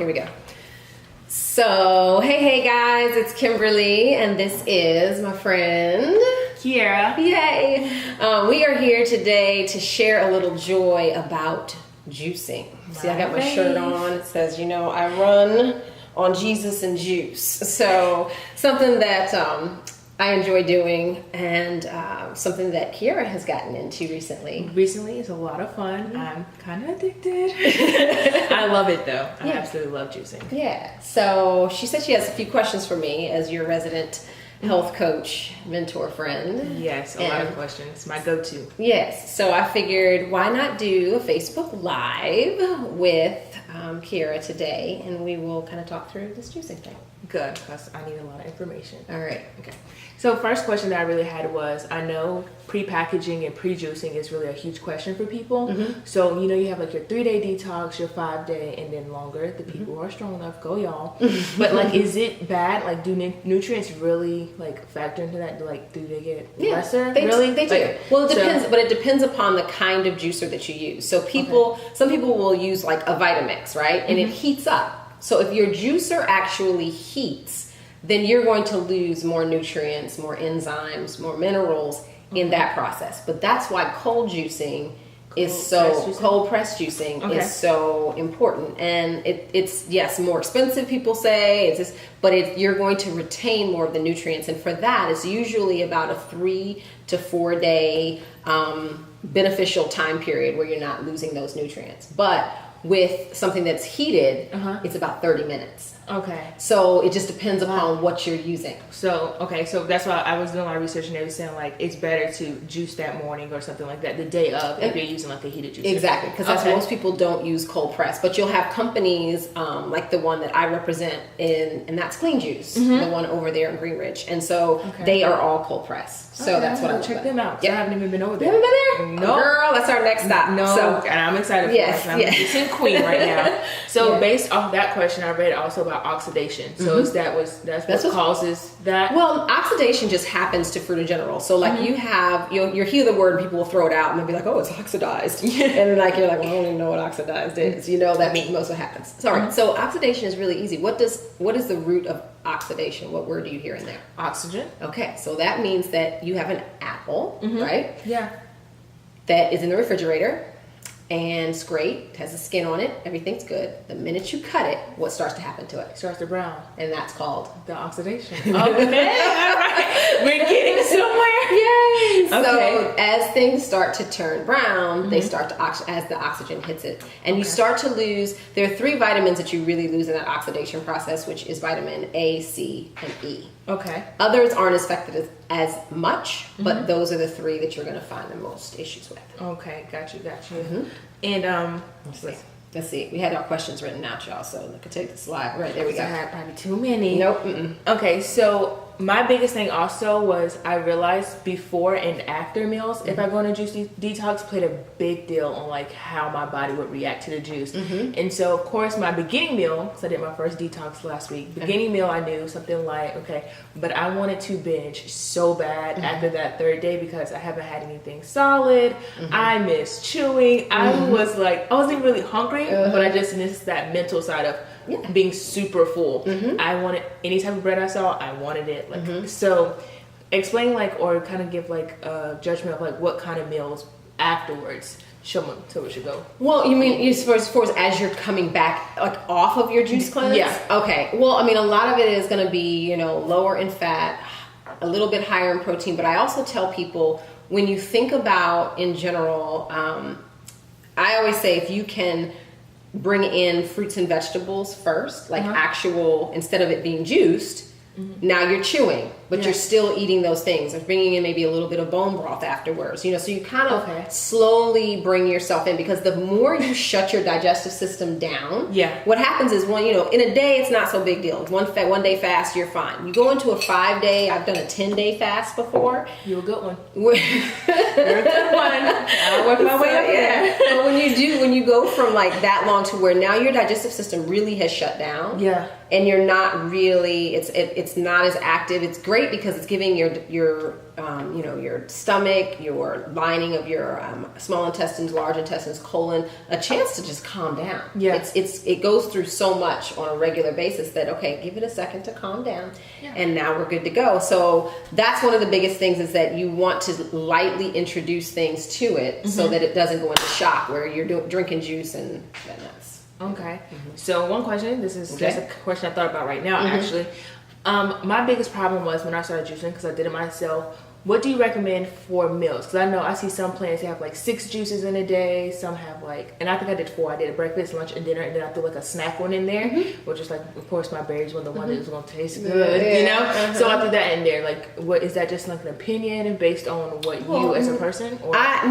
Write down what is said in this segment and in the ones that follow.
Here we go. So, hey guys, it's Kimberly, and this is my friend Kyerrra. Yay! We are here today to share a little joy about juicing. See, I got my shirt on. It says, I run on Jesus and juice. So, something that I enjoy doing, and something that Kyerrra has gotten into recently. Recently, it's a lot of fun. I'm kind of addicted. I love it though. I absolutely love juicing. Yeah. So she said she has a few questions for me as your resident health coach, mentor, friend. Yes, a lot of questions. My go-to. Yes. So I figured, why not do a Facebook Live with Kyerrra today, and we will kind of talk through this juicing thing. Good, because I need a lot of information. All right. Okay. So first question that I really had was, I know pre-packaging and pre-juicing is really a huge question for people. Mm-hmm. So, you have like your 3-day detox, your 5-day, and then longer. The people who are strong enough, go y'all. But like, is it bad? Like, do nutrients really like factor into that? Like, do they get lesser? They do. Like, well, it depends, but it depends upon the kind of juicer that you use. So some people will use like a Vitamix, right? And it heats up. So if your juicer actually heats, then you're going to lose more nutrients, more enzymes, more minerals in that process. But that's why cold press juicing is so important. And it's more expensive, people say, but you're going to retain more of the nutrients. And for that, it's usually about a 3 to 4 day beneficial time period where you're not losing those nutrients. But with something that's heated, it's about 30 minutes. Okay. So it just depends upon what you're using. So that's why I was doing my research, and they were saying like it's better to juice that morning or something like that, the day of, if you're using like a heated juicer. Exactly, because that's most people don't use cold press, but you'll have companies like the one that I represent and that's Clean Juice, the one over there in Green Ridge, and so they are all cold press. So that's what I check them out. I haven't even been over there. You haven't been there? No, girl, that's our next stop. No, so, and I'm excited for it. I'm just in Queen right now. So based off that question, I read also about oxidation. So that's what causes that? Well, oxidation just happens to fruit in general. So like you have, you'll hear the word and people will throw it out and they'll be like, oh, it's oxidized. And like you're like, well, I don't even know what oxidized is. That means most of what happens. Sorry. So oxidation is really easy. What is the root of oxidation? What word do you hear in there? Oxygen. Okay, so that means that you have an apple, right? Yeah. That is in the refrigerator. And it's great. It has the skin on it. Everything's good. The minute you cut it, what starts to happen to it? It starts to brown. And that's called the oxidation. Okay, all right. We're getting somewhere. Yay! Okay. So as things start to turn brown, they start to as the oxygen hits it. And you start to lose, there are 3 vitamins that you really lose in that oxidation process, which is vitamin A, C, and E. Okay. Others aren't affected as much, but those are the 3 that you're going to find the most issues with. Okay, got you. And let's see. We had our questions written out, y'all, so I could take the slide. Right, there we go. I had probably too many. Nope. Okay, so my biggest thing also was I realized before and after meals, if I go on a juice detox, played a big deal on like how my body would react to the juice. And so of course my beginning meal, because I did my first detox last week, beginning meal I knew something like, but I wanted to binge so bad after that 3rd day because I haven't had anything solid. I missed chewing. I was like, I wasn't really hungry, but I just missed that mental side of being super full. I wanted any type of bread I saw, I wanted it. So explain or kind of give a judgment of what kind of meals afterwards someone should go. Well, you mean as far as you're coming back off of your juice cleanse? Yeah. Okay. Well, I mean, a lot of it is going to be lower in fat, a little bit higher in protein, but I also tell people when you think about in general, I always say if you can bring in fruits and vegetables first, actual, instead of it being juiced, now you're chewing, but you're still eating those things, or bringing in maybe a little bit of bone broth afterwards, so you kind of slowly bring yourself in, because the more you shut your digestive system down, what happens is in a day, it's not so big deal. One day fast, you're fine. You go into a 5-day, I've done a 10-day fast before. You're a good one. You're a good one. I'll work my way up there. But when you go from that long to where now your digestive system really has shut down, and you're not really, it's not as active. It's great great because it's giving your your stomach, your lining of your small intestines, large intestines, colon, a chance to just calm down. Yeah. It goes through so much on a regular basis that, okay, give it a second to calm down, and now we're good to go. So that's one of the biggest things, is that you want to lightly introduce things to it so that it doesn't go into shock where you're drinking juice and that's. Okay. So one question, this is just a question I thought about right now, actually. My biggest problem was when I started juicing, because I did it myself. What do you recommend for meals? Because I know I see some plants have like 6 juices in a day. Some have like, and I think I did 4. I did a breakfast, lunch, and dinner, and then I threw like a snack one in there, which is like, of course, my berries were the one that was going to taste good, you know? So I threw that in there. Like, what is that? Just like an opinion based on what you as a person? Or? I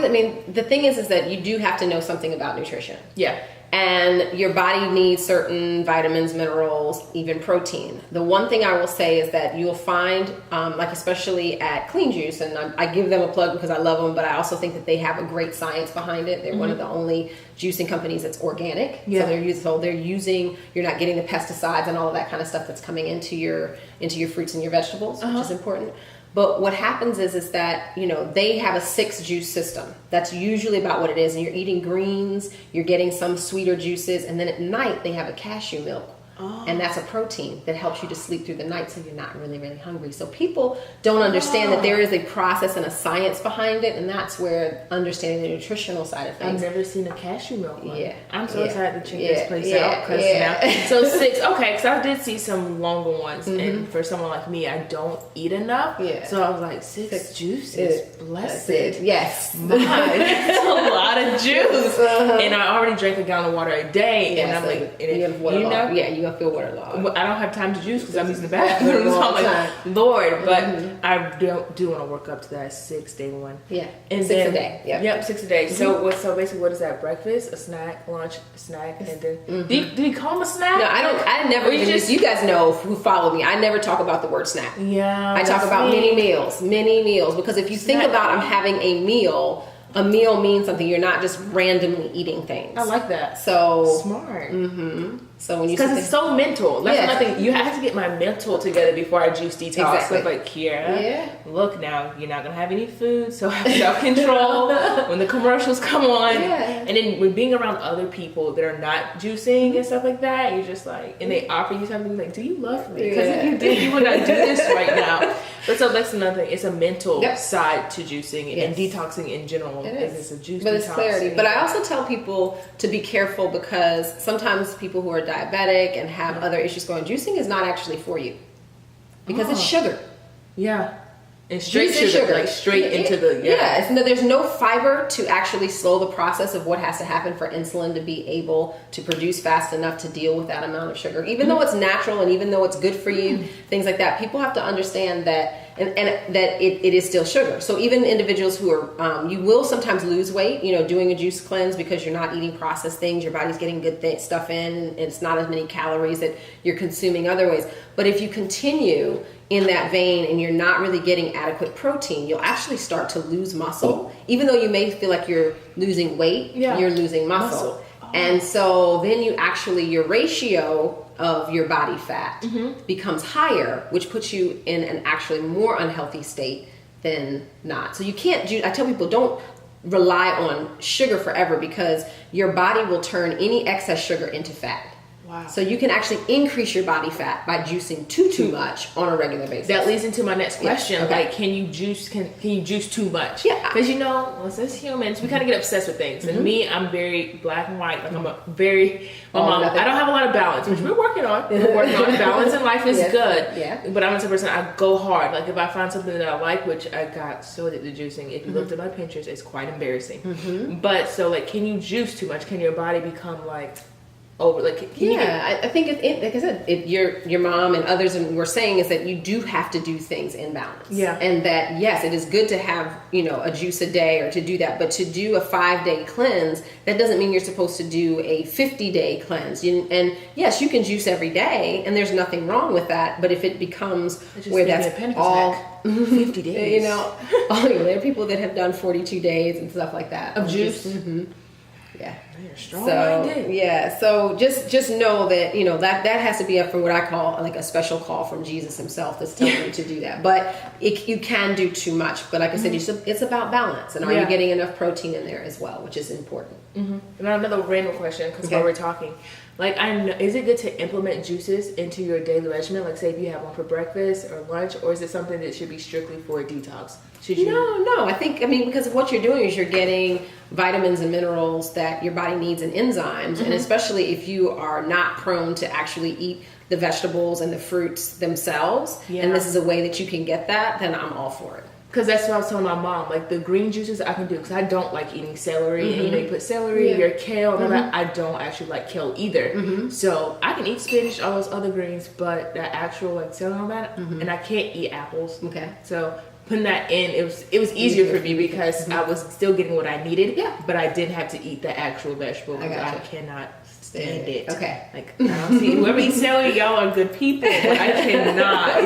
mean, the thing is that you do have to know something about nutrition. Yeah. And your body needs certain vitamins, minerals, even protein. The one thing I will say is that you'll find, like especially at Clean Juice, and I give them a plug because I love them, but I also think that they have a great science behind it. They're one of the only juicing companies that's organic. Yeah. So they're using, you're not getting the pesticides and all of that kind of stuff that's coming into your fruits and your vegetables, which is important. But what happens is that, they have a 6 juice system. That's usually about what it is. And you're eating greens, you're getting some sweeter juices, and then at night they have a cashew milk. And that's a protein that helps you to sleep through the night so you're not really, really hungry. So people don't understand that there is a process and a science behind it, and that's where understanding the nutritional side of things. I've never seen a cashew milk one. Yeah. I'm so excited to check this place out. Cause now, so 6, okay, because I did see some longer ones, and for someone like me, I don't eat enough. Yeah. So I was like, 6 juices, blessed. Yes. My, that's a lot of juice. And I already drank a gallon of water a day, and I'm like, you gonna feel waterlogged. I don't have time to juice because I'm using the bathroom. So I'm like, Lord, but I do want to work up to that 6 day one. Yeah, and 6 then, a day. Yep, 6 a day. So basically, what is that? Breakfast, a snack, lunch, a snack, and then do you call them a snack? No, I don't. I never. You guys know who follow me. I never talk about the word snack. Yeah, I talk about mini meals, because if you think about, I'm having a meal. A meal means something. You're not just randomly eating things. I like that. So smart. So when you, because it's so mental. That's another thing. You have to get my mental together before I juice detox. Exactly. So like, Kyerrra, look now, you're not gonna have any food, so have self-control when the commercials come on. And then when being around other people that are not juicing and stuff like that, you're just like, and they offer you something like, do you love me? Because if you did, you would not do this right now. But so that's another thing. It's a mental side to juicing and detoxing in general. It is. It's a juice but detox. It's clarity. But I also tell people to be careful, because sometimes people who are diabetic and have other issues going, juicing is not actually for you, because it's sugar. Yeah. And straight sugar, like straight into the there's no fiber to actually slow the process of what has to happen for insulin to be able to produce fast enough to deal with that amount of sugar. Even though it's natural and even though it's good for you, things like that, people have to understand that and that it is still sugar. So even individuals who are, you will sometimes lose weight, doing a juice cleanse, because you're not eating processed things, your body's getting good stuff in, and it's not as many calories that you're consuming other ways. But if you continue in that vein and you're not really getting adequate protein, you'll actually start to lose muscle. Even though you may feel like you're losing weight, you're losing muscle. And so then your ratio of your body fat becomes higher, which puts you in an actually more unhealthy state than not. So you can't I tell people, don't rely on sugar forever, because your body will turn any excess sugar into fat. Wow. So you can actually increase your body fat by juicing too much on a regular basis. That leads into my next question. Like, can you juice too much? Yeah. Because as humans, we kind of get obsessed with things. And me, I'm very black and white. Like, I don't have a lot of balance, which we're working on. Balance in life is good. Yeah. But I'm the type of person, I go hard. Like, if I find something that I like, which I got so addicted to juicing. If you looked at my Pinterest, it's quite embarrassing. But so, like, can you juice too much? Can your body become like over? Like, I think like I said, your mom and others were saying is that you do have to do things in balance. Yeah. And that yes, it is good to have a juice a day or to do that, but to do a 5-day cleanse, that doesn't mean you're supposed to do a 50-day cleanse. And yes, you can juice every day, and there's nothing wrong with that. But if it becomes where that's all 50 days, there are people that have done 42 days and stuff like that of juice. Yeah. You're strong So minded. yeah, so just know that that has to be up for what I call like a special call from Jesus himself that's telling you to do that. But you can do too much. But like I said, it's about balance, and are you getting enough protein in there as well, which is important. And another random question, because while we're talking, like I know, is it good to implement juices into your daily regimen? Like say if you have one for breakfast or lunch, or is it something that should be strictly for a detox? Should you? No. I mean, because what you're doing is you're getting vitamins and minerals that your body needs and enzymes, and especially if you are not prone to actually eat the vegetables and the fruits themselves, and this is a way that you can get that, then I'm all for it. Because that's what I was telling my mom. Like the green juices I can do, because I don't like eating celery. And you put celery, your kale, and all that. I don't actually like kale either. So I can eat spinach, all those other greens, but that actual like celery and all that, and I can't eat apples. Okay. So putting that in, it was easier for me because I was still getting what I needed. Yeah. But I didn't have to eat the actual vegetable. I cannot stand it. Okay. Like I don't see whoever eats celery, y'all are good people. But I cannot.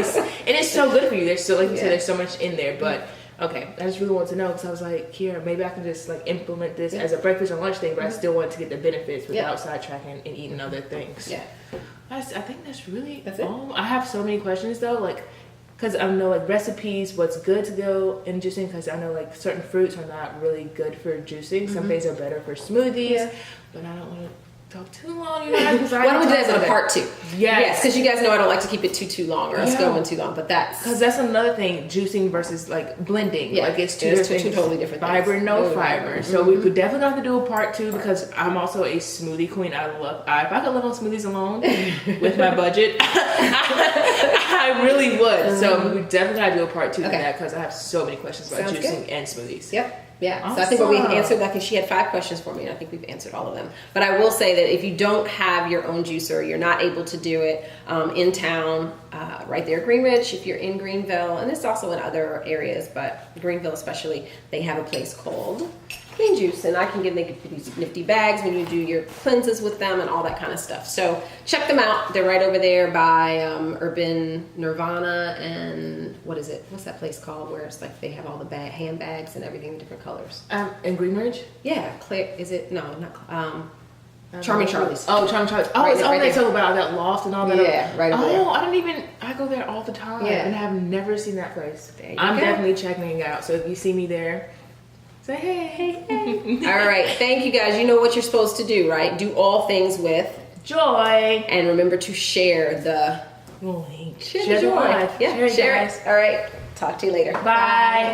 It's so good for you. There's so like you said, there's so much in there. But okay, I just really want to know because I was like, Kyerrra, maybe I can just like implement this as a breakfast or lunch thing, but I still want to get the benefits without sidetracking and eating other things. Yeah. I think that's all. I have so many questions though, like. Because I know like recipes, what's good to go in juicing. Because I know like certain fruits are not really good for juicing. Some things are better for smoothies. But I don't want to talk too long. Why don't we do that as a part 2? Yes, because you guys know I don't like to keep it too long or us going too long. But because that's another thing, juicing versus like blending. Yeah, like it's two totally different fiber, things. no fiber. So we could definitely have to do a part 2 because I'm also a smoothie queen. If I could live on smoothies alone with my budget, I really would. So we definitely got to do a part 2 of that because I have so many questions about juicing and smoothies. Yep. Yeah, awesome. So I think we answered that because she had 5 questions for me, and I think we've answered all of them. But I will say that if you don't have your own juicer, you're not able to do it in town, right there, Green Ridge, if you're in Greenville, and it's also in other areas, but Greenville especially, they have a place called Clean Juice, and they give these nifty bags when you do your cleanses with them and all that kind of stuff. So check them out. They're right over there by Urban Nirvana and what's that place called where it's like they have all the handbags and everything in different colors. In Green Ridge? Yeah, Claire. Is it? No, not. Charming Charlie's. Oh, Charming Charlie's. Oh, it's all they talk about that loft and all that. Yeah, right over there. Oh, I go there all the time, and I have never seen that place. I'm definitely checking it out. So if you see me there, say hey. All right, thank you guys. You know what you're supposed to do, right? Do all things with joy, and remember to share the joy. Yeah, share it. All right. Talk to you later. Bye.